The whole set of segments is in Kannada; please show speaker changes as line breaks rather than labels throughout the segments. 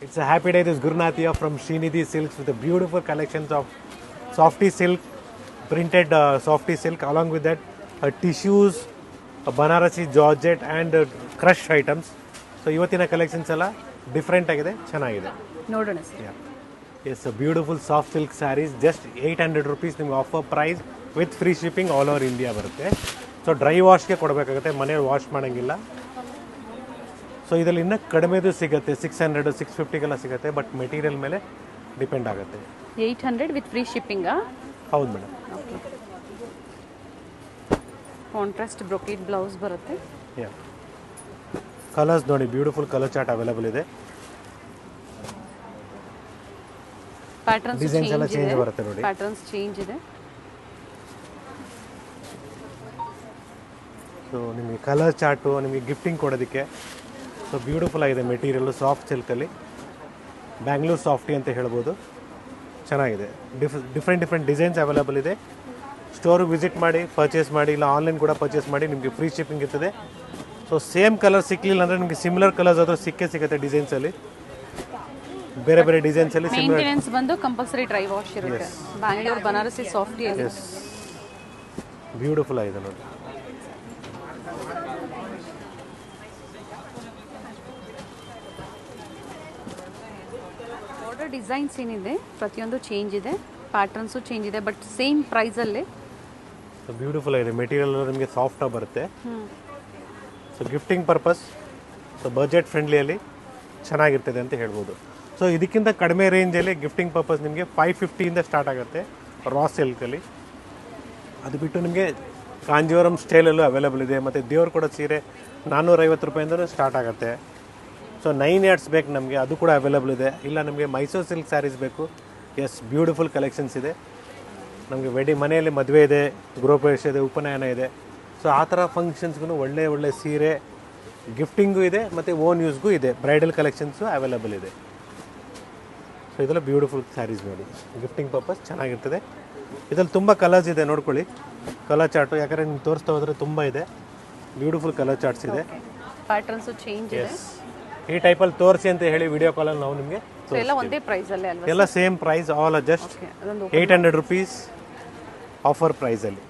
It's a happy day. This is Gurnath here from Srinidhi Silks with the beautiful collections of softy silk, printed softy silk. Along with that, tissues, Banarasi Georgette and crush items. So ಇವತ್ತಿನ ಕಲೆಕ್ಷನ್ಸ್ ಎಲ್ಲ ಡಿಫ್ರೆಂಟ್ ಆಗಿದೆ, ಚೆನ್ನಾಗಿದೆ.
ನೋಡೋಣ sir.
Yes, beautiful soft silk saris just 800 rupees ನಿಮ್ಗೆ offer price with free shipping all over India ಬರುತ್ತೆ. ಸೊ ಡ್ರೈ ವಾಶ್ಗೆ ಕೊಡಬೇಕಾಗುತ್ತೆ, ಮನೇಲಿ ವಾಶ್ ಮಾಡೋಂಗಿಲ್ಲ. ಸೊ ಇದರಲ್ಲಿ ಇನ್ನೂ ಕಡಿಮೆದು ಸಿಗುತ್ತೆ, 600 650ಗೆಲ್ಲ ಸಿಗುತ್ತೆ, ಬಟ್ ಮೆಟೀರಿಯಲ್ ಮೇಲೆ ಡಿಪೆಂಡ್ ಆಗುತ್ತೆ.
800 ವಿತ್ ಫ್ರೀ ಶಿಪ್ಪಿಂಗಾ?
ಹೌದು ಮೇಡಮ್.
ಕಾಂಟ್ರಾಸ್ಟ್ ಬ್ರೊಕೇಡ್ ಬ್ಲೌಸ್ ಬರುತ್ತೆ.
ಕಲರ್ಸ್ ನೋಡಿ, ಬ್ಯೂಟಿಫುಲ್ ಕಲರ್ ಚಾರ್ಟ್ ಅವೈಲೇಬಲ್ ಇದೆ.
ಪ್ಯಾಟರ್ನ್ಸ್
ಡಿಸೈನ್ಸ್ ಎಲ್ಲ ಚೇಂಜ್ ಬರುತ್ತೆ ನೋಡಿ.
ಪ್ಯಾಟರ್ನ್ಸ್ ಚೇಂಜ್ ಇದೆ.
ಸೊ ನಿಮಗೆ ಕಲರ್ ಚಾರ್ಟು ನಿಮಗೆ ಗಿಫ್ಟಿಂಗ್ ಕೊಡೋದಕ್ಕೆ ಸೊ ಬ್ಯೂಟಿಫುಲ್ ಆಗಿದೆ. ಮೆಟೀರಿಯಲ್ಲು ಸಾಫ್ಟ್ ಸಿಲ್ಕಲ್ಲಿ ಬ್ಯಾಂಗ್ಳೂರ್ ಸಾಫ್ಟಿ ಅಂತ ಹೇಳ್ಬೋದು. ಚೆನ್ನಾಗಿದೆ. ಡಿಫ್ರೆಂಟ್ ಡಿಸೈನ್ಸ್ ಅವೈಲೇಬಲ್ ಇದೆ. ಸ್ಟೋರಿಗೆ ವಿಸಿಟ್ ಮಾಡಿ ಪರ್ಚೇಸ್ ಮಾಡಿ, ಇಲ್ಲ ಆನ್ಲೈನ್ ಕೂಡ ಪರ್ಚೇಸ್ ಮಾಡಿ, ನಿಮಗೆ ಫ್ರೀ ಶಿಪ್ಪಿಂಗ್ ಇರ್ತದೆ. ಸೊ ಸೇಮ್ ಕಲರ್ ಸಿಕ್ಕಲಿಲ್ಲ ಅಂದರೆ ನಿಮಗೆ ಸಿಮಿಲರ್ ಕಲರ್ಸ್ ಆದರೂ ಸಿಗುತ್ತೆ ಡಿಸೈನ್ಸಲ್ಲಿ. ಬೇರೆ ಬೇರೆ ಡಿಸೈನ್ಸಲ್ಲಿ
ಮೇಂಟೆನೆನ್ಸ್ ಬಂದು ಕಂಪಲ್ಸರಿ ಡ್ರೈ ವಾಶ್ ಇರುತ್ತೆ. ಬ್ಯಾಂಗ್ಳೂರ್ ಬನಾರಸಿ ಸಾಫ್ಟಿ ಅಲ್ಲಿ
ಬ್ಯೂಟಿಫುಲ್ ಆಗಿದೆ ನೋಡಿ.
ಬಾರ್ಡರ್ ಡಿಸೈನ್ಸ್ ಏನಿದೆ ಪ್ರತಿಯೊಂದು ಚೇಂಜ್ ಇದೆ, ಪ್ಯಾಟರ್ನ್ಸು ಚೇಂಜ್ ಇದೆ, ಬಟ್ ಸೇಮ್ ಪ್ರೈಸಲ್ಲಿ
ಬ್ಯೂಟಿಫುಲ್ ಆಗಿದೆ. ಮೆಟೀರಿಯಲ್ ನಿಮಗೆ ಸಾಫ್ಟಾಗಿ ಬರುತ್ತೆ. So gifting purpose, so budget ಫ್ರೆಂಡ್ಲಿಯಲ್ಲಿ ಚೆನ್ನಾಗಿರ್ತದೆ ಅಂತ ಹೇಳ್ಬೋದು. ಸೊ ಇದಕ್ಕಿಂತ ಕಡಿಮೆ ರೇಂಜಲ್ಲಿ ಗಿಫ್ಟಿಂಗ್ ಪರ್ಪಸ್ ನಿಮಗೆ 550ಇಂದ ಸ್ಟಾರ್ಟ್ ಆಗುತ್ತೆ ರಾ ಸಿಲ್ಕಲ್ಲಿ. ಅದು ಬಿಟ್ಟು ನಿಮಗೆ ಕಾಂಜೀವರಂ ಸ್ಟೈಲಲ್ಲೂ ಅವೈಲೇಬಲ್ ಇದೆ. ಮತ್ತು ದೇವ್ರು ಕೂಡ ಸೀರೆ 450 ರೂಪಾಯಿಂದಲೂ ಸ್ಟಾರ್ಟ್ ಆಗುತ್ತೆ. ಸೊ 9 yards ಬೇಕು ನಮಗೆ, ಅದು ಕೂಡ ಅವೈಲೇಬಲ್ ಇದೆ. ಇಲ್ಲ ನಮಗೆ ಮೈಸೂರು ಸಿಲ್ಕ್ ಸ್ಯಾರೀಸ್ ಬೇಕು, ಎಸ್ ಬ್ಯೂಟಿಫುಲ್ ಕಲೆಕ್ಷನ್ಸ್ ಇದೆ. ನಮಗೆ ಮನೆಯಲ್ಲಿ ಮದುವೆ ಇದೆ, ಗೃಹಪ್ರವೇಶ ಇದೆ, ಉಪನಯನ ಇದೆ. ಸೊ ಆ ಥರ ಫಂಕ್ಷನ್ಸ್ಗೂ ಒಳ್ಳೆ ಸೀರೆ ಗಿಫ್ಟಿಂಗು ಇದೆ ಮತ್ತು ಓನ್ ಯೂಸ್ಗೂ ಇದೆ. ಬ್ರೈಡಲ್ ಕಲೆಕ್ಷನ್ಸು ಅವೈಲೇಬಲ್ ಇದೆ. ಸೊ ಇದೆಲ್ಲ ಬ್ಯೂಟಿಫುಲ್ ಸ್ಯಾರೀಸ್ ನೋಡಿ, ಗಿಫ್ಟಿಂಗ್ ಪರ್ಪಸ್ ಚೆನ್ನಾಗಿರ್ತದೆ. ಇದರಲ್ಲಿ ತುಂಬ ಕಲರ್ಸ್ ಇದೆ, ನೋಡ್ಕೊಳ್ಳಿ ಕಲರ್ ಚಾರ್ಟು. ಯಾಕಂದರೆ ನಿಮ್ಗೆ ತೋರಿಸ್ತಾ ಹೋದರೆ ತುಂಬ ಇದೆ, ಬ್ಯೂಟಿಫುಲ್ ಕಲರ್ ಚಾರ್ಟ್ಸ್ ಇದೆ.
ಪ್ಯಾಟರ್ನ್ಸು ಚೇಂಜ್ ಇದೆ.
ಈ ಟೈಪಲ್ಲಿ ತೋರಿಸಿ ಅಂತ ಹೇಳಿ ವಿಡಿಯೋ ಕಾಲಲ್ಲಿ ನಾವು ನಿಮಗೆ
ಎಲ್ಲ ಒಂದೇ ಪ್ರೈಸಲ್ಲೇ ಅಲ್ವಾ?
ಎಲ್ಲ same price, all just 800 rupees offer ಪ್ರೈಸಲ್ಲಿ.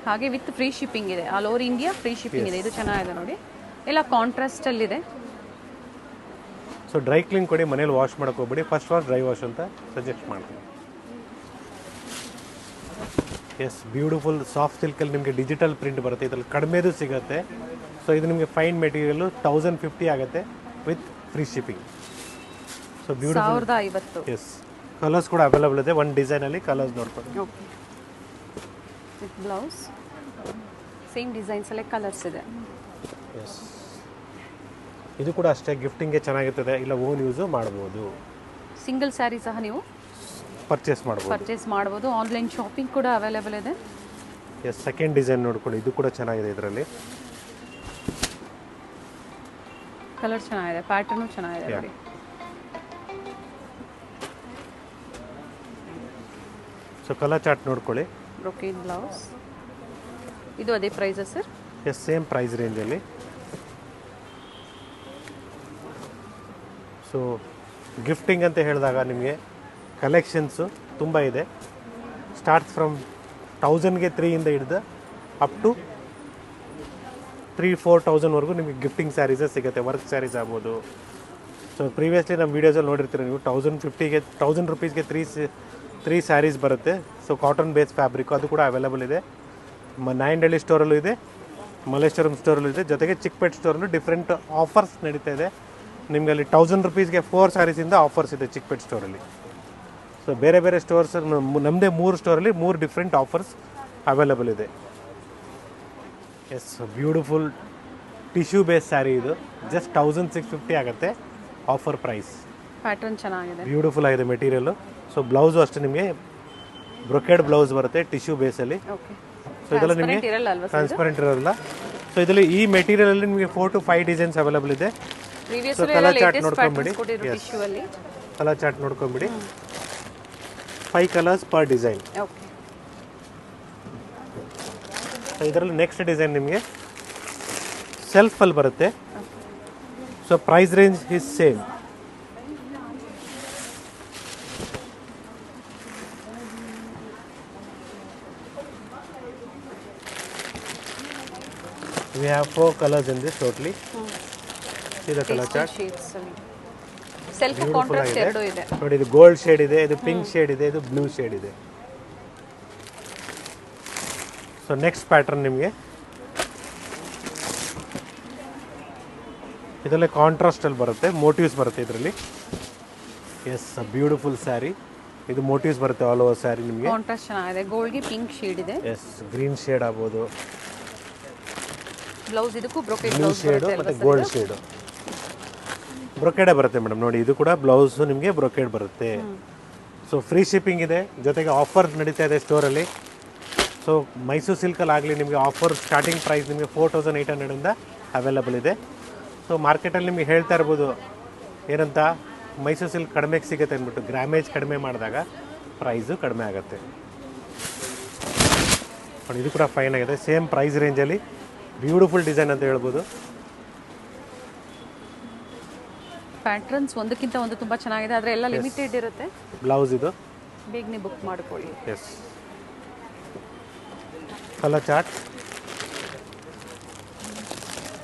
ಹಾಗೆ ವಿತ್ ಫ್ರೀ ಶಿಪ್ಪಿಂಗ್ ಇದೆ, all over India free shipping ಇದೆ. ಇದು ಚೆನ್ನಾಗಿದೆ ನೋಡಿ, ಎಲ್ಲ ಕಾಂಟ್ರಾಸ್ಟಲ್ಲಿದೆ.
ಸೊ ಡ್ರೈ ಕ್ಲೀನ್ ಕೊಡಿ, ಮನೇಲಿ ವಾಶ್ ಮಾಡೋಕೆ ಹೋಗ್ಬಿಡಿ. ಫಸ್ಟ್ ವಾಶ್ ಡ್ರೈ ವಾಶ್ ಅಂತ ಸಜೆಸ್ಟ್ ಮಾಡ್ತೀನಿ. ಎಸ್, ಬ್ಯೂಟಿಫುಲ್ ಸಾಫ್ಟ್ ಸಿಲ್ಕಲ್ಲಿ ನಿಮಗೆ ಡಿಜಿಟಲ್ ಪ್ರಿಂಟ್ ಬರುತ್ತೆ. ಇದರಲ್ಲಿ ಕಡಿಮೆದು ಸಿಗುತ್ತೆ. ಸೊ ಇದು ನಿಮಗೆ ಫೈನ್ ಮೆಟೀರಿಯಲ್ಲು 1050 ಆಗುತ್ತೆ with free shipping. So beautiful
1050.
Yes, colours ಕೂಡ ಅವೈಲೇಬಲ್ ಇದೆ. ಒಂದು ಡಿಸೈನಲ್ಲಿ ಕಲರ್ಸ್ ನೋಡ್ಕೊಳ್ಳಿ.
Okay, with blouse same designs ಅಲ್ಲೇ ಕಲರ್ಸ್ ಇದೆ.
ಎಸ್, ಇದು ಕೂಡ ಅಷ್ಟೇ ಗಿಫ್ಟಿಂಗ್ಗೆ ಚೆನ್ನಾಗಿರ್ತದೆ, ಇಲ್ಲ ಓನ್ ಯೂಸು ಮಾಡ್ಬೋದು.
ಸಿಂಗಲ್ ಸ್ಯಾರಿ ಸಹ ನೀವು
ಪರ್ಚೇಸ್
ಮಾಡ್ಬೋದು. ಆನ್ಲೈನ್ ಶಾಪಿಂಗ್ ಕೂಡ ಅವೈಲೇಬಲ್ ಇದೆ.
ಎಸ್, ಸೆಕೆಂಡ್ ಡಿಸೈನ್ ನೋಡ್ಕೊಳ್ಳಿ, ಇದು ಕೂಡ ಚೆನ್ನಾಗಿದೆ. ಇದರಲ್ಲಿ
ಕಲರ್ ಚೆನ್ನಾಗಿದೆ, ಪ್ಯಾಟರ್ನು ಚೆನ್ನಾಗಿದೆ ನೋಡಿ.
ಸೊ ಕಲರ್ ಚಾರ್ಟ್ ನೋಡ್ಕೊಳ್ಳಿ.
ಬ್ರೊಕೇಡ್ ಬ್ಲೌಸ್, ಇದು ಅದೇ ಪ್ರೈಸಾ ಸರ್?
ಎಸ್, ಸೇಮ್ ಪ್ರೈಸ್ ರೇಂಜಲ್ಲಿ. ಸೊ ಗಿಫ್ಟಿಂಗ್ ಅಂತ ಹೇಳಿದಾಗ ನಿಮಗೆ ಕಲೆಕ್ಷನ್ಸು ತುಂಬ ಇದೆ. ಸ್ಟಾರ್ಟ್ಸ್ ಫ್ರಮ್ 1000ಗೆ 3ಇಂದ ಹಿಡಿದು ಅಪ್ ಟು 3,000-4,000ವರೆಗೂ ನಿಮಗೆ ಗಿಫ್ಟಿಂಗ್ ಸ್ಯಾರೀಸೇ ಸಿಗುತ್ತೆ. ವರ್ಕ್ ಸ್ಯಾರೀಸ್ ಆಗ್ಬೋದು. ಸೊ ಪ್ರೀವಿಯಸ್ಲಿ ನಮ್ಮ ವೀಡಿಯೋಸಲ್ಲಿ ನೋಡಿರ್ತೀರಿ ನೀವು, 1000 rupeesಗೆ 3 ಸ್ಯಾರೀಸ್ ಬರುತ್ತೆ. ಸೊ ಕಾಟನ್ ಬೇಸ್ ಫ್ಯಾಬ್ರಿಕ್, ಅದು ಕೂಡ ಅವೈಲೇಬಲ್ ಇದೆ. ನಾಯಂಡಹಳ್ಳಿ ಸ್ಟೋರಲ್ಲೂ ಇದೆ, ಮಲ್ಲೇಶ್ವರಂ ಸ್ಟೋರಲ್ಲೂ ಇದೆ, ಜೊತೆಗೆ ಚಿಕ್ಕಪೇಟೆ ಸ್ಟೋರಲ್ಲೂ ಡಿಫ್ರೆಂಟ್ ಆಫರ್ಸ್ ನಡೀತಾ ಇದೆ. ನಿಮಗೆ ಅಲ್ಲಿ 1000 rupeesಗೆ 4 ಸ್ಯಾರೀಸಿಂದ ಆಫರ್ಸ್ ಇದೆ ಚಿಕ್ಕಪೇಟೆ ಸ್ಟೋರಲ್ಲಿ. ಸೊ ಬೇರೆ ಸ್ಟೋರ್ಸ್, ನಮ್ಮದೇ 3 ಸ್ಟೋರಲ್ಲಿ 3 ಡಿಫ್ರೆಂಟ್ ಆಫರ್ಸ್ ಅವೈಲೇಬಲ್ ಇದೆ. Yes, beautiful tissue base sari, ಇದು ಜಸ್ಟ್ 1650 ಆಗುತ್ತೆ ಆಫರ್ ಪ್ರೈಸ್.
ಪ್ಯಾಟರ್ನ್ ಚೆನ್ನಾಗಿದೆ,
ಬ್ಯೂಟಿಫುಲ್ ಆಗಿದೆ ಮೆಟೀರಿಯಲ್ಲು. ಸೊ ಬ್ಲೌಸು ಅಷ್ಟೇ ನಿಮಗೆ ಬ್ರೊಕೇಡ್ ಬ್ಲೌಸ್ ಬರುತ್ತೆ ಟಿಶ್ಯೂ ಬೇಸಲ್ಲಿ. ಸೊ ಇದೆಲ್ಲ ನಿಮಗೆ ಟ್ರಾನ್ಸ್ಪರೆಂಟ್ ಇರೋಲ್ಲ. ಸೊ ಇದರಲ್ಲಿ ಈ ಮೆಟೀರಿಯಲಲ್ಲಿ ನಿಮಗೆ 4 to 5 ಡಿಸೈನ್ಸ್ ಅವೈಲೇಬಲ್ ಇದೆ. ಸೊ ಕಲರ್ ಚಾರ್ಟ್ ನೋಡ್ಕೊಂಬಿಡಿ. ಕಲರ್ ಚಾರ್ಟ್ ನೋಡ್ಕೊಂಬಿಡಿ. 5 ಕಲರ್ಸ್ ಪರ್ ಡಿಸೈನ್. ಸೊ ಇದರಲ್ಲಿ ನೆಕ್ಸ್ಟ್ ಡಿಸೈನ್ ನಿಮಗೆ ಸೆಲ್ಫಲ್ಲಿ ಬರುತ್ತೆ. So price range is same. We have 4 colors in this totally. See the color chart.
Self contrast ಎರಡು ಇದೆ
ನೋಡಿ, ಇದು ಗೋಲ್ಡ್ ಶೇಡ್ ಇದೆ, ಇದು ಪಿಂಕ್ ಶೇಡ್ ಇದೆ, ಇದು ಬ್ಲೂ ಶೇಡ್ ಇದೆ. ಸೊ ನೆಕ್ಸ್ಟ್ ಪ್ಯಾಟರ್ನ್ ನಿಮಗೆ ಇದರಲ್ಲಿ ಕಾಂಟ್ರಾಸ್ಟಲ್ಲಿ ಬರುತ್ತೆ, ಮೋಟಿವ್ಸ್ ಬರುತ್ತೆ ಇದರಲ್ಲಿ. Yes, beautiful sari. ಇದು ಮೋಟಿವ್ಸ್ ಬರುತ್ತೆ ಆಲ್ ಓವರ್ ಸ್ಯಾರಿ ನಿಮಗೆ.
ಕಾಂಟ್ರಾಸ್ಟ್ ಚೆನ್ನಾಗಿದೆ, ಗೋಲ್ಡ್ಗೆ ಪಿಂಕ್ ಶೇಡ್ ಇದೆ.
ಎಸ್, ಗ್ರೀನ್ ಶೇಡ್ ಆಗ್ಬೋದು,
ಬ್ಲೌಸ್ ಇದಕ್ಕೂ ಬ್ರೊಕೆಟ್
ಬ್ಲೂ
ಬ್ಲೌಸ್
ಶೇಡು ಮತ್ತು ಗೋಲ್ಡ್ ಶೇಡು ಬ್ರೊಕೆಡೇ ಬರುತ್ತೆ ಮೇಡಮ್. ನೋಡಿ, ಇದು ಕೂಡ ಬ್ಲೌಸು ನಿಮಗೆ ಬ್ರೊಕೆಡ್ ಬರುತ್ತೆ. ಸೊ ಫ್ರೀ ಶಿಪ್ಪಿಂಗ್ ಇದೆ, ಜೊತೆಗೆ ಆಫರ್ ನಡೀತಾ ಇದೆ ಸ್ಟೋರಲ್ಲಿ. ಸೊ ಮೈಸೂರು ಸಿಲ್ಕಲ್ಲಿ ಆಗಲಿ ನಿಮಗೆ ಆಫರ್ ಸ್ಟಾರ್ಟಿಂಗ್ ಪ್ರೈಸ್ ನಿಮಗೆ 4800ಇಂದ ಅವೈಲಬಲ್ ಇದೆ. ಸೊ ಮಾರ್ಕೆಟಲ್ಲಿ ನಿಮಗೆ ಹೇಳ್ತಾ ಇರ್ಬೋದು ಏನಂತ, ಮೈಸೂರು ಸಿಲ್ಕ್ ಕಡಿಮೆಗೆ ಸಿಗುತ್ತೆ ಅಂದ್ಬಿಟ್ಟು. ಗ್ರಾಮೇಜ್ ಕಡಿಮೆ ಮಾಡಿದಾಗ ಪ್ರೈಸು ಕಡಿಮೆ ಆಗುತ್ತೆ. ನೋಡಿ, ಇದು ಕೂಡ ಫೈನ್ ಆಗಿದೆ, ಸೇಮ್ ಪ್ರೈಸ್ ರೇಂಜಲ್ಲಿ ಬ್ಯೂಟಿಫುಲ್ ಡಿಸೈನ್ ಅಂತ ಹೇಳ್ಬೋದು.
ಪ್ಯಾಟ್ರನ್ಸ್ ಒಂದಕ್ಕಿಂತ ಒಂದು ತುಂಬ ಚೆನ್ನಾಗಿದೆ, ಆದರೆ ಎಲ್ಲ ಲಿಮಿಟೆಡ್ ಇರುತ್ತೆ.
ಬ್ಲೌಸ್ ಇದು
ಬೇಗನೆ ಬುಕ್ ಮಾಡ್ಕೊಳ್ಳಿ.
ಎಸ್, ಕಲರ್ ಚಾರ್ಟ್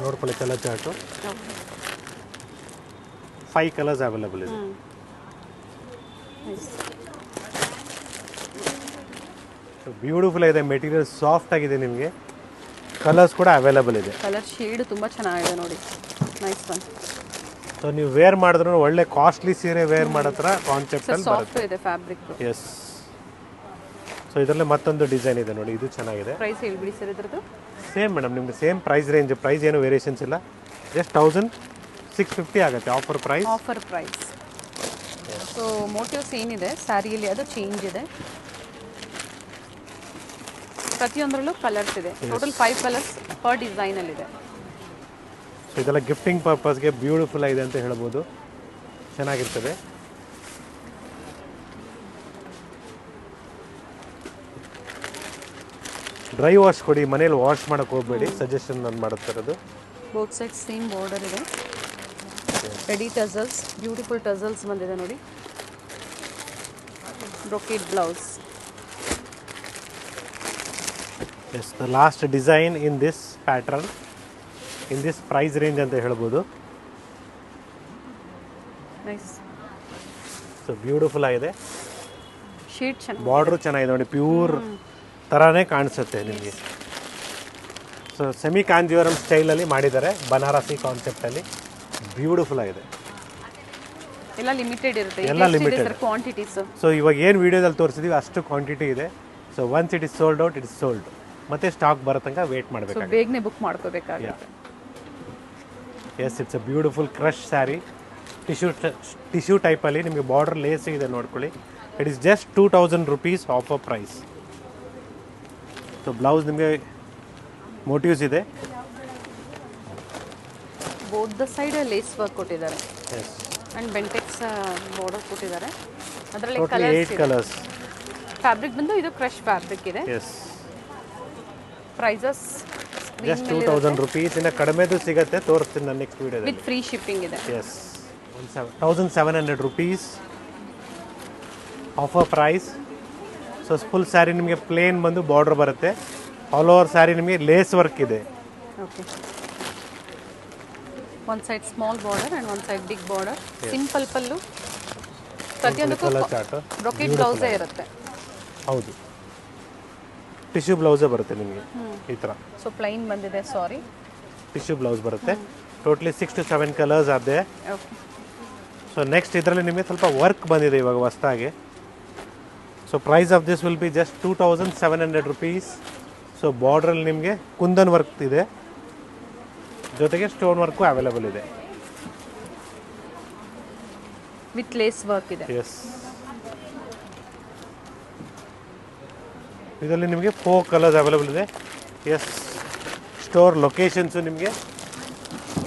ನೋಡ್ಕೊಳ್ಳಿ. ಕಲರ್ ಚಾರ್ಟು 5 ಕಲರ್ಸ್ ಅವೈಲಬಲ್ ಇದೆ. ಬ್ಯೂಟಿಫುಲ್ ಇದೆ, ಮೆಟೀರಿಯಲ್ ಸಾಫ್ಟ್ ಆಗಿದೆ, ನಿಮಗೆ ಕಲರ್ಸ್ ಕೂಡ ಅವೈಲಬಲ್ ಇದೆ.
ಕಲರ್ ಶೇಡ್ ತುಂಬ ಚೆನ್ನಾಗಿದೆ ನೋಡಿ, ನೈಸ್ ಒನ್.
ಸೊ ನೀವು ವೇರ್ ಮಾಡಿದ್ರು ಒಳ್ಳೆ ಕಾಸ್ಟ್ಲಿ ಸೀರೆ ವೇರ್ ಮಾಡೋ ಥರ ಕಾನ್ಸೆಪ್ಟಲ್ಲಿ
ಸಾಫ್ಟ್ ಇದೆ ಫ್ಯಾಬ್ರಿಕ್.
ಎಸ್. ಸೊ ಇದರಲ್ಲೇ ಮತ್ತೊಂದು ಡಿಸೈನ್ ಇದೆ ನೋಡಿ, ಇದು ಚೆನ್ನಾಗಿದೆ.
ಪ್ರೈಸ್ ಹೇಳ್ಬಿಡಿ ಸರ್ ಇದ್ರದ್ದು.
ಸೇಮ್ ಮೇಡಮ್, ನಿಮಗೆ ಸೇಮ್ ಪ್ರೈಸ್ ರೇಂಜ್, ಪ್ರೈಸ್ ಏನು ವೇರಿಯೇಷನ್ಸ್ ಇಲ್ಲ. ಜಸ್ಟ್ 1650 ಆಗುತ್ತೆ offer price.
Offer price. So motifs ಏನಿದೆ ಸ್ಯಾರಿಯಲ್ಲಿ ಅದು ಚೇಂಜ್ ಇದೆ. ಪ್ರತಿಯೊಂದರಲ್ಲೂ ಕಲರ್ಸ್ ಇದೆ. ಟೋಟಲ್ 5 ಕಲರ್ಸ್ ಪರ್ ಡಿಸೈನಲ್ಲಿದೆ.
ಸೊ ಇದೆಲ್ಲ ಗಿಫ್ಟಿಂಗ್ ಪರ್ಪಸ್ಗೆ ಬ್ಯೂಟಿಫುಲ್ ಆಗಿದೆ ಅಂತ ಹೇಳ್ಬೋದು, ಚೆನ್ನಾಗಿರ್ತದೆ. ಡ್ರೈ ವಾಶ್ ಕೊಡಿ, ಮನೇಲಿ ವಾಶ್ ಮಾಡೋಕ್ಕೆ ಹೋಗಬೇಡಿ, ಸಜೆಷನ್ ನಾನು ಮಾಡುತ್ತಿರೋದು.
ಬೋತ್ ಸೈಡ್ ಸೇಮ್ ಬಾರ್ಡರ್ ಇದೆ. ರೆಡಿ ಟಸಲ್ಸ್, ಬ್ಯೂಟಿಫುಲ್ ಟಸಲ್ಸ್ ಬಂದಿದೆ ನೋಡಿ. Brocade blouse.
Yes, the last design in this pattern, in this price range ಅಂತ ಹೇಳ್ಬೋದು.
ನೈಸ್.
ಸೊ ಬ್ಯೂಟಿಫುಲ್ ಆಗಿದೆ,
ಶೇಡ್ ಚೆನ್ನಾಗಿ,
ಬಾರ್ಡ್ರು ಚೆನ್ನಾಗಿದೆ ನೋಡಿ, ಪ್ಯೂರ್ ಥರನೇ ಕಾಣಿಸುತ್ತೆ ನಿಮಗೆ. ಸೊ ಸೆಮಿ ಕಾಂಜೀವರಂ ಸ್ಟೈಲಲ್ಲಿ ಮಾಡಿದ್ದಾರೆ, ಬನಾರಸಿ ಕಾನ್ಸೆಪ್ಟಲ್ಲಿ. ಬ್ಯೂಟಿಫುಲ್ ಆಗಿದೆ.
ಎಲ್ಲ ಲಿಮಿಟೆಡ್ ಇರುತ್ತೆ,
ಎಲ್ಲ ಲಿಮಿಟೆಡ್
ಕ್ವಾಂಟಿಟೀಸ್.
ಸೊ ಇವಾಗ ಏನು ವಿಡಿಯೋದಲ್ಲಿ ತೋರಿಸಿದೀವಿ ಅಷ್ಟು ಕ್ವಾಂಟಿಟಿ ಇದೆ. So once it is sold out, it is sold. ಮತ್ತೆ ಸ್ಟಾಕ್ ಬರೋ ತನಕ ವೇಟ್ ಮಾಡಬೇಕಾಗುತ್ತೆ,
ಬೇಗನೆ ಬುಕ್ ಮಾಡ್ಕೋಬೇಕಾಗುತ್ತೆ.
Yes, it's a beautiful crush sari, tissue ಟೈಪಲ್ಲಿ ನಿಮಗೆ ಬಾರ್ಡರ್ ಲೇಸ್ ಇದೆ ನೋಡ್ಕೊಳ್ಳಿ. It is just 2000 rupees offer price. So blouse ನಿಮಗೆ ಮೋಟಿವ್ಸ್ ಇದೆ.
Both the side lace work ಕೊಟ್ಟಿದ್ದಾರೆ.
ಎಸ್,
ಆ್ಯಂಡ್ ಬೆಂಟೆಕ್ಸ್ ಬಾರ್ಡರ್ ಕೊಟ್ಟಿದ್ದಾರೆ. ಅದರಲ್ಲಿ
ಟೋಟಲಿ 8 ಕಲರ್ಸ್.
ಫ್ಯಾಬ್ರಿಕ್ ಬಂದು ಇದು ಕ್ರಶ್ ಫ್ಯಾಬ್ರಿಕ್ ಇದೆ.
Yes,
prices
just 2000 rupees. ಇನ್ನು ಕಡಿಮೆದು ಸಿಗುತ್ತೆ, ತೋರಿಸ್ತೀನಿ ನಾನು ನೆಕ್ಸ್ಟ್ ವಿಡಿಯೋದಲ್ಲಿ.
ವಿತ್ ಫ್ರೀ ಶಿಪ್ಪಿಂಗ್ ಇದೆ.
Yes, 1700 rupees offer price. So full sari ನಿಮಗೆ ಪ್ಲೇನ್ ಬಂದು ಬಾರ್ಡರ್ ಬರುತ್ತೆ, ಆಲ್ ಓವರ್ ಸ್ಯಾರಿ ನಿಮಗೆ ಲೇಸ್ ವರ್ಕ್ ಇದೆ.
Okay, one side small border and one side big border. Simple pallu, ಪ್ರತಿಯೊಂದಕ್ಕೂ ಬ್ರೊಕೆಟ್ ಬ್ಲೌಸೇ ಇರುತ್ತೆ.
ಹೌದು, ಟಿಶ್ಯೂ ಬ್ಲೌಸೇ ಬರುತ್ತೆ ನಿಮಗೆ ಈ ಥರ.
ಸೊ ಪ್ಲೈನ್ ಬಂದಿದೆ, ಸಾರಿ,
ಟಿಶ್ಯೂ ಬ್ಲೌಸ್ ಬರುತ್ತೆ. ಟೋಟಲಿ 6 to 7 ಕಲರ್ಸ್ ಆದೆ.
ಓಕೆ.
ಸೊ ನೆಕ್ಸ್ಟ್ ಇದರಲ್ಲಿ ನಿಮಗೆ ಸ್ವಲ್ಪ ವರ್ಕ್ ಬಂದಿದೆ ಇವಾಗ ಹೊಸದಾಗಿ. So price of this will be just 2700 rupees. So ಬಾರ್ಡ್ರಲ್ಲಿ ನಿಮಗೆ ಕುಂದನ್ ವರ್ಕ್ ಇದೆ, ಜೊತೆಗೆ ಸ್ಟೋನ್ ವರ್ಕು ಅವೈಲೇಬಲ್ ಇದೆ.
ವಿತ್ ಲೇಸ್ ವರ್ಕ್ ಇದೆ.
ಎಸ್, ಇದರಲ್ಲಿ ನಿಮಗೆ 4 ಕಲರ್ಸ್ ಅವೈಲೇಬಲ್ ಇದೆ. ಎಸ್, ಸ್ಟೋರ್ ಲೊಕೇಶನ್ಸು ನಿಮಗೆ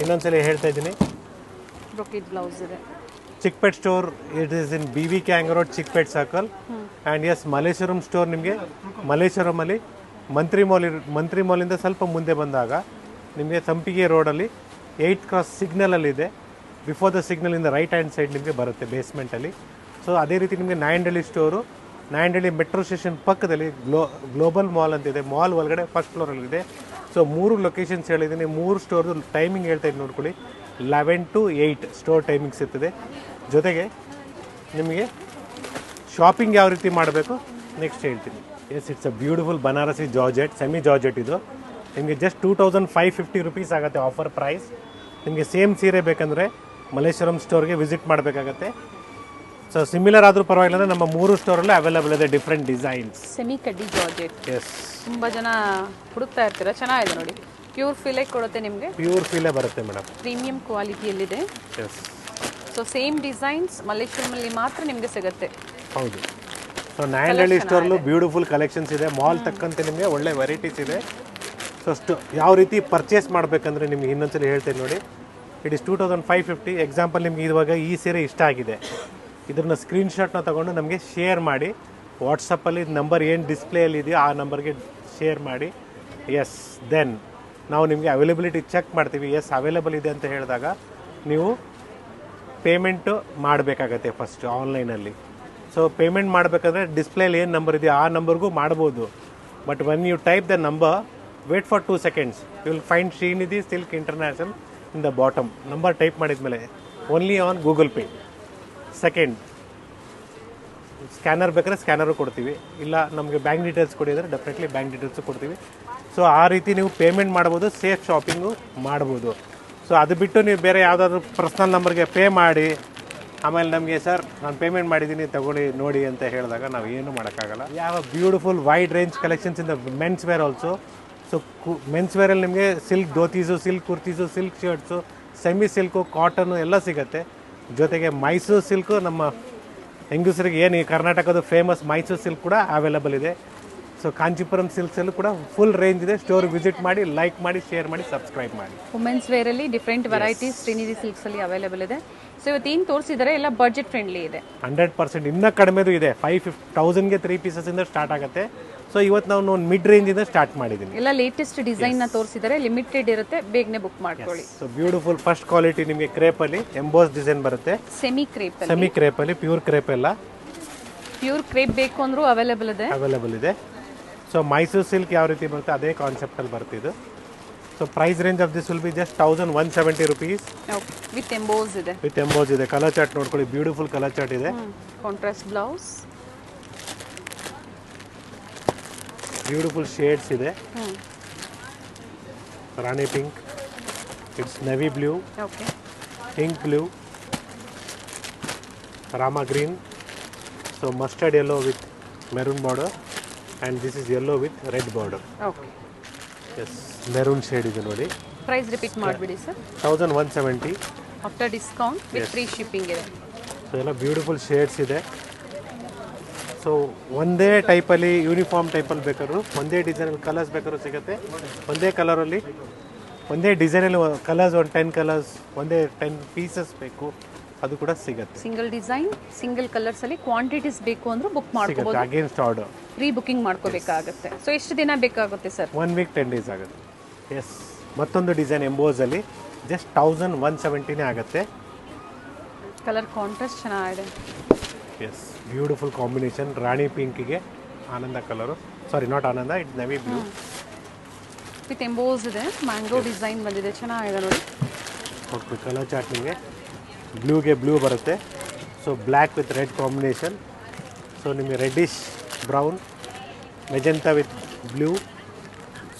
ಇನ್ನೊಂದ್ಸಲ ಹೇಳ್ತಾ ಇದ್ದೀನಿ.
ಬ್ರೊಕೆಟ್ ಬ್ಲೌಸ್ ಇದೆ.
Chickpet store, it is in BV Kang Road, Chickpet circle. And yes, Malleshwaram store ನಿಮಗೆ ಮಲ್ಲೇಶ್ವರಮಲ್ಲಿ ಮಂತ್ರಿ ಮಾಲಿಂದ ಸ್ವಲ್ಪ ಮುಂದೆ ಬಂದಾಗ ನಿಮಗೆ ಸಂಪಿಗೆ ರೋಡಲ್ಲಿ 8 ಕ್ರಾಸ್ ಸಿಗ್ನಲಲ್ಲಿದೆ. ಬಿಫೋರ್ ದ ಸಿಗ್ನಲಿಂದ ರೈಟ್ ಹ್ಯಾಂಡ್ ಸೈಡ್ ನಿಮಗೆ ಬರುತ್ತೆ ಬೇಸ್ಮೆಂಟಲ್ಲಿ. ಸೊ ಅದೇ ರೀತಿ ನಿಮಗೆ Nayandahalli store, Nayandahalli metro station ಪಕ್ಕದಲ್ಲಿ ಗ್ಲೋಬಲ್ ಮಾಲ್ ಅಂತಿದೆ. ಮಾಲ್ ಒಳಗಡೆ ಫಸ್ಟ್ ಫ್ಲೋರಲ್ಲಿದೆ. ಸೊ 3 ಲೊಕೇಶನ್ಸ್ ಹೇಳಿದ್ದೀನಿ. 3 ಸ್ಟೋರ್ದು ಟೈಮಿಂಗ್ ಹೇಳ್ತಾ ಇದ್ದೀನಿ ನೋಡ್ಕೊಳ್ಳಿ. 11 to 8 ಸ್ಟೋರ್ ಟೈಮಿಂಗ್ಸ್ ಇರ್ತದೆ. ಜೊತೆಗೆ ನಿಮಗೆ ಶಾಪಿಂಗ್ ಯಾವ ರೀತಿ ಮಾಡಬೇಕು ನೆಕ್ಸ್ಟ್ ಹೇಳ್ತೀನಿ. Yes, it's a beautiful Banarasi georgette, semi georgette. ಇದು ನಿಮಗೆ ಜಸ್ಟ್ 2550 ರುಪೀಸ್ ಆಗುತ್ತೆ ಆಫರ್ ಪ್ರೈಸ್. ನಿಮಗೆ ಸೇಮ್ ಸೀರೆ ಬೇಕಂದರೆ ಮಲ್ಲೇಶ್ವರಂ ಸ್ಟೋರ್ಗೆ ವಿಸಿಟ್ ಮಾಡಬೇಕಾಗತ್ತೆ. ಸೊ ಸಿಮಿಲರ್ ಆದರೂ ಪರವಾಗಿಲ್ಲ ಅಂದರೆ ನಮ್ಮ 3 ಸ್ಟೋರಲ್ಲೂ ಅವೈಲೇಬಲ್ ಇದೆ ಡಿಫ್ರೆಂಟ್ ಡಿಸೈನ್ಸ್.
ಸೆಮಿ ಕಡ್ಡಿ ಜಾರ್ಜೆಟ್.
ಎಸ್,
ತುಂಬ ಜನ ಹುಡುಕ್ತಾ ಇರ್ತೀರ. ಚೆನ್ನಾಗಿದೆ ನೋಡಿ, ಪ್ಯೂರ್ ಫೀಲೇ ಕೊಡುತ್ತೆ ನಿಮಗೆ.
ಪ್ಯೂರ್ ಫೀಲೇ ಬರುತ್ತೆ ಮೇಡಮ್,
ಪ್ರೀಮಿಯಂ ಕ್ವಾಲಿಟಿಯಲ್ಲಿದೆ.
ಎಸ್.
ಸೊ ಸೇಮ್ ಡಿಸೈನ್ಸ್ ಮಲ್ಲೇಶ್ವರಮಲ್ಲಿ ಮಾತ್ರ ನಿಮಗೆ ಸಿಗುತ್ತೆ.
ಹೌದು. ಸೊ ನಾಯಂಡಹಳ್ಳಿ ಸ್ಟೋರ್ಲು ಬ್ಯೂಟಿಫುಲ್ ಕಲೆಕ್ಷನ್ಸ್ ಇದೆ. ಮಾಲ್ ತಕ್ಕಂತೆ ನಿಮಗೆ ಒಳ್ಳೆ ವೆರೈಟೀಸ್ ಇದೆ. ಸೊ ಯಾವ ರೀತಿ ಪರ್ಚೇಸ್ ಮಾಡಬೇಕಂದ್ರೆ ನಿಮ್ಗೆ ಇನ್ನೊಂದ್ಸಲಿ ಹೇಳ್ತೇನೆ ನೋಡಿ. It is 2550. ಎಕ್ಸಾಂಪಲ್ ನಿಮ್ಗೆ ಇವಾಗ ಈ ಸೀರೆ ಇಷ್ಟ ಆಗಿದೆ, ಇದನ್ನ ಸ್ಕ್ರೀನ್ಶಾಟ್ನ ತೊಗೊಂಡು ನಮಗೆ ಶೇರ್ ಮಾಡಿ. ವಾಟ್ಸಪ್ಪಲ್ಲಿ ನಂಬರ್ ಏನು ಡಿಸ್ಪ್ಲೇಯಲ್ಲಿ ಇದೆಯೋ ಆ ನಂಬರ್ಗೆ ಶೇರ್ ಮಾಡಿ. ಎಸ್, ದೆನ್ ನಾವು ನಿಮಗೆ ಅವೈಲಬಿಲಿಟಿ ಚೆಕ್ ಮಾಡ್ತೀವಿ. ಎಸ್, ಅವೈಲೇಬಲ್ ಇದೆ ಅಂತ ಹೇಳಿದಾಗ ನೀವು ಪೇಮೆಂಟು ಮಾಡಬೇಕಾಗತ್ತೆ ಫಸ್ಟ್ ಆನ್ಲೈನಲ್ಲಿ. ಸೊ ಪೇಮೆಂಟ್ ಮಾಡಬೇಕಾದ್ರೆ ಡಿಸ್ಪ್ಲೇಲಿ ಏನು ನಂಬರ್ ಇದೆಯೋ ಆ ನಂಬರ್ಗೂ ಮಾಡ್ಬೋದು. But when you type the number, wait for 2 seconds. You will find Shrinidhi silk international in the bottom. Number type ಮಾಡಿದ್ಮೇಲೆ only on Google Pay. Second, scanner ಬೇಕಾದ್ರೆ ಸ್ಕ್ಯಾನರು ಕೊಡ್ತೀವಿ, ಇಲ್ಲ ನಮಗೆ ಬ್ಯಾಂಕ್ ಡೀಟೇಲ್ಸ್ ಕೊಡಿದರೆ ಡೆಫಿನೆಟ್ಲಿ ಬ್ಯಾಂಕ್ ಡೀಟೇಲ್ಸು ಕೊಡ್ತೀವಿ. ಸೊ ಆ ರೀತಿ ನೀವು ಪೇಮೆಂಟ್ ಮಾಡ್ಬೋದು, ಸೇಫ್ ಶಾಪಿಂಗು ಮಾಡ್ಬೋದು. ಸೊ ಅದು ಬಿಟ್ಟು ನೀವು ಬೇರೆ ಯಾವುದಾದ್ರೂ ಪರ್ಸ್ನಲ್ ನಂಬರ್ಗೆ ಪೇ ಮಾಡಿ ಆಮೇಲೆ ನಮಗೆ ಸರ್ ನಾನು ಪೇಮೆಂಟ್ ಮಾಡಿದ್ದೀನಿ ತಗೊಳ್ಳಿ ನೋಡಿ ಅಂತ ಹೇಳಿದಾಗ ನಾವು ಏನು ಮಾಡೋಕ್ಕಾಗಲ್ಲ. ಯಾವ beautiful wide range collections in the men's wear also. So men's ವೇರಲ್ಲಿ ನಿಮಗೆ silk dhotis, silk kurtis, silk shirts, semi silk, cotton ಎಲ್ಲ ಸಿಗುತ್ತೆ. ಜೊತೆಗೆ ಮೈಸೂರು ಸಿಲ್ಕು, ನಮ್ಮ ಹೆಂಗಸರಿಗೆ ಏನು ಈ ಕರ್ನಾಟಕದ ಫೇಮಸ್ ಮೈಸೂರು ಸಿಲ್ಕ್ ಕೂಡ ಅವೈಲೇಬಲ್ ಇದೆ. ಸೊ ಕಾಂಚೀಪುರಂ ಸಿಲ್ಕ್ಸಲ್ಲೂ ಕೂಡ ಫುಲ್ ರೇಂಜ್ ಇದೆ. ಸ್ಟೋರ್ ವಿಸಿಟ್ ಮಾಡಿ, ಲೈಕ್ ಮಾಡಿ, ಶೇರ್ ಮಾಡಿ, ಸಬ್ಸ್ಕ್ರೈಬ್ ಮಾಡಿ.
ವುಮೆನ್ಸ್ ವೇರಲ್ಲಿ ಡಿಫ್ರೆಂಟ್ ವೆರೈಟೀಸ್ ಶ್ರೀನಿಧಿ ಸಿಲ್ಕ್ಸಲ್ಲಿ ಅವೈಲೇಬಲ್ ಇದೆ. ಸೊ ಇವತ್ತೇನು ತೋರಿಸಿದರೆ ಎಲ್ಲ ಬಡ್ಜೆಟ್ ಫ್ರೆಂಡ್ಲಿ ಇದೆ.
100%. ಇನ್ನೂ ಕಡಿಮೆದು ಇದೆ. 5,000ಗೆ 3 ಪೀಸಸ್ಸಿಂದ ಸ್ಟಾರ್ಟ್ ಆಗುತ್ತೆ. ಸೊ ಇವತ್ತು ನಾವು ಒಂದು ಮಿಡ್ ರೇಂಜಿಂದ ಸ್ಟಾರ್ಟ್ ಮಾಡಿದ್ದೀನಿ.
ಎಲ್ಲ ಲೇಟೆಸ್ಟ್ ಡಿಸೈನ್ನ ತೋರಿಸಿದರೆ, ಲಿಮಿಟೆಡ್ ಇರುತ್ತೆ, ಬೇಗನೆ ಬುಕ್ ಮಾಡ್ಕೊಳ್ಳಿ.
ಸೊ ಬ್ಯೂಟಿಫುಲ್ ಫಸ್ಟ್ ಕ್ವಾಲಿಟಿ ನಿಮಗೆ ಕ್ರೇಪಲ್ಲಿ ಎಂಬೋಸ್ ಡಿಸೈನ್ ಬರುತ್ತೆ.
ಸೆಮಿ
ಕ್ರೇಪಲ್ಲಿ, ಪ್ಯೂರ್ ಕ್ರೇಪ್ ಎಲ್ಲ.
ಪ್ಯೂರ್ ಕ್ರೇಪ್ ಬೇಕು ಅಂದ್ರೂ ಅವೈಲೇಬಲ್ ಇದೆ.
ಸೊ ಮೈಸೂರು ಸಿಲ್ಕ್ ಯಾವ ರೀತಿ ಬರುತ್ತೆ ಅದೇ ಕಾನ್ಸೆಪ್ಟಲ್ಲಿ ಬರುತ್ತೆ ಇದು. So price range of this will be just 1170 rupees.
With emboss ಇದೆ.
ಕಲರ್ ಚಾರ್ಟ್ ನೋಡ್ಕೊಳ್ಳಿ, ಬ್ಯೂಟಿಫುಲ್ ಕಲರ್ ಚಾರ್ಟ್ ಇದೆ.
ಕಾಂಟ್ರಾಸ್ಟ್ ಬ್ಲೌಸ್,
ಬ್ಯೂಟಿಫುಲ್ ಶೇಡ್ಸ್ ಇದೆ. Rani pink, it's navy blue, pink blue, rama green, so mustard yellow with maroon border, and this is yellow with red border.
Okay.
Yes, maroon shade ಇದೆ ನೋಡಿ.
ಪ್ರೈಸ್ ರಿಪೀಟ್ ಮಾಡಿಬಿಡಿ sir.
1170
after discount with free shipping ಇದೆ.
ಸೊ ಎಲ್ಲ ಬ್ಯೂಟಿಫುಲ್ ಶೇಡ್ಸ್ ಇದೆ. ಸೊ ಒಂದೇ ಟೈಪಲ್ಲಿ ಯೂನಿಫಾರ್ಮ್ ಟೈಪಲ್ಲಿ ಬೇಕಾದ್ರು, ಒಂದೇ ಡಿಸೈನಲ್ಲಿ ಕಲರ್ಸ್ ಬೇಕಾದ್ರೂ ಸಿಗುತ್ತೆ. ಒಂದೇ ಕಲರಲ್ಲಿ, ಒಂದೇ ಡಿಸೈನಲ್ಲಿ ಕಲರ್ಸ್, ಒಂದು 10 ಕಲರ್ಸ್, ಒಂದೇ 10 ಪೀಸಸ್ ಬೇಕು ಅದು ಕೂಡ ಸಿಗುತ್ತೆ.
ಸಿಂಗಲ್ ಡಿಸೈನ್, ಸಿಂಗಲ್ ಕಲರ್ಸ್ ಅಲ್ಲಿ ಕ್ವಾಂಟಿಟೀಸ್ ಬೇಕು ಅಂದ್ರೂ ಬುಕ್ ಮಾಡ್ಕೋಬಹುದು.
ಅಗೇನ್ಸ್ಟ್ ಆರ್ಡರ್
ಪ್ರೀ ಬುಕಿಂಗ್ ಮಾಡ್ಕೋಬೇಕಾಗುತ್ತೆ. ಸೊ ಎಷ್ಟು ದಿನ ಬೇಕಾಗುತ್ತೆ ಸರ್?
1 ವೀಕ್ 10 ಡೇಸ್ ಆಗುತ್ತೆ. ಎಸ್, ಮತ್ತೊಂದು ಡಿಸೈನ್ ಎಂಬೋಸಲ್ಲಿ ಜಸ್ಟ್ 1170ನೇ ಆಗುತ್ತೆ.
ಕಲರ್ ಕಾಂಟ್ರಾಸ್ಟ್ ಚೆನ್ನಾಗಿದೆ.
Yes, beautiful combination. ರಾಣಿ ಪಿಂಕಿಗೆ Ananda colour, sorry not Ananda, it's navy blue
with emboss ಇದೆ. ಮ್ಯಾಂಗೋ ಡಿಸೈನ್ ಬಂದಿದೆ, ಚೆನ್ನಾಗಿದೆ ನೋಡಿ.
ಓಕೆ, ಕಲರ್ ಚಾರ್ಟ್ ನಿಮಗೆ ಬ್ಲೂಗೆ ಬ್ಲೂ ಬರುತ್ತೆ. So black with red combination. So ನಿಮಗೆ reddish brown, magenta with blue,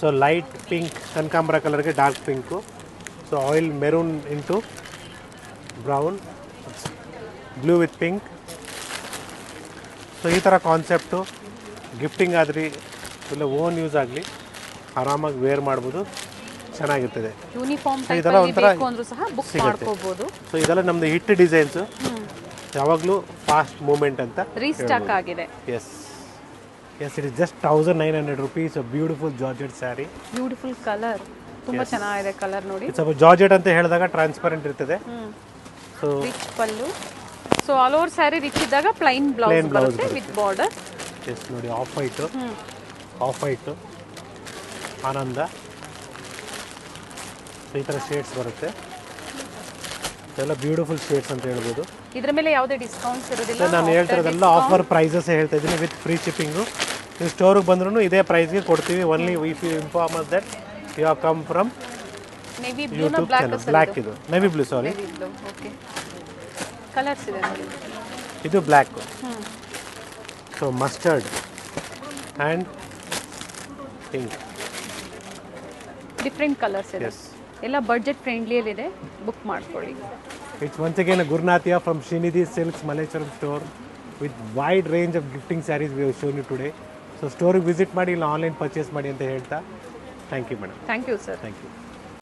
so light pink, ಕನಕಾಂಬರ ಕಲರ್ಗೆ dark pink, so oil maroon into brown, blue with pink. So ಈ ಥರ ಕಾನ್ಸೆಪ್ಟು ಗಿಫ್ಟಿಂಗ್ ಆದ್ರಿ ಇಲ್ಲ ಓನ್ ಯೂಸ್ ಆಗಲಿ ಆರಾಮಾಗಿ ವೇರ್ ಮಾಡ್ಬೋದು, ಚೆನ್ನಾಗಿರ್ತದೆ.
ಯೂನಿಫಾರ್ಮ್ ಟೈಪ್ ಬೇಕು ಅಂದ್ರೂ ಸಹ ಬುಕ್ ಮಾಡ್ಕೋಬಹುದು.
ಸೊ ಇದೆಲ್ಲ ನಮ್ದು ಹಿಟ್ ಡಿಸೈನ್ಸ್, ಯಾವಾಗಲೂ ಫಾಸ್ಟ್ ಮೂವ್ಮೆಂಟ್ ಅಂತ
ರೀಸ್ಟಾಕ್ ಆಗಿದೆ.
Yes, it is just 1900 rupees. Beautiful georgette sari,
beautiful colour, ತುಂಬಾ ಚೆನ್ನಾಗಿದೆ ಕಲರ್ ನೋಡಿ.
ಸ್ವಲ್ಪ ಜಾರ್ಜೆಟ್ ಅಂತ ಹೇಳಿದಾಗ ಟ್ರಾನ್ಸ್ಪರೆಂಟ್ ಇರ್ತದೆ. So
rich pallu. So all over sari rich ಇದ್ದಾಗ ಪ್ಲೈನ್ ಬ್ಲೌಸ್ ಬರುತ್ತೆ ವಿತ್ ಬಾರ್ಡರ್.
ಎಸ್ ನೋಡಿ, ಆಫ್ ವೈಟು ಆನಂದ, ಈ ಥರ ಶೇಡ್ಸ್ ಬರುತ್ತೆ. ಎಲ್ಲ ಬ್ಯೂಟಿಫುಲ್ ಶೇಡ್ಸ್ ಅಂತ ಹೇಳ್ಬೋದು.
ಇದ್ರ ಮೇಲೆ ಯಾವುದೇ ಡಿಸ್ಕೌಂಟ್ಸ್ ಇರೋದಿಲ್ಲ.
ನಾನು ಹೇಳ್ತಿರೋದೆಲ್ಲ ಆಫರ್ ಪ್ರೈಸಸ್ ಹೇಳ್ತಾ ಇದ್ದೀನಿ ವಿತ್ ಫ್ರೀ ಶಿಪ್ಪಿಂಗು. ನೀವು ಸ್ಟೋರಿಗೆ ಬಂದ್ರೂ ಇದೇ ಪ್ರೈಸ್ಗೆ ಕೊಡ್ತೀವಿ. Only if you inform us that you have come from
navy blue
YouTube channel. Black ಇದು navy blue, sorry.
Okay, colours ಇದೆ ನೋಡಿ.
ಇದು black. So mustard and pink,
different colours ಇದೆ.
ಎಸ್.
ಎಲ್ಲ ಬಡ್ಜೆಟ್ ಫ್ರೆಂಡ್ಲಿಯಲ್ಲಿದೆ, ಬುಕ್ ಮಾಡ್ಕೊಳ್ಳಿ.
It's once again a Gurnathia from Srinidhi Silks Malecharam store with wide range of gifting sarees we have shown you today. So store visit ಮಾಡಿ ಇಲ್ಲ ಆನ್ಲೈನ್ ಪರ್ಚೇಸ್ ಮಾಡಿ ಅಂತ ಹೇಳ್ತಾ thank you madam.
Thank you sir.
Thank you.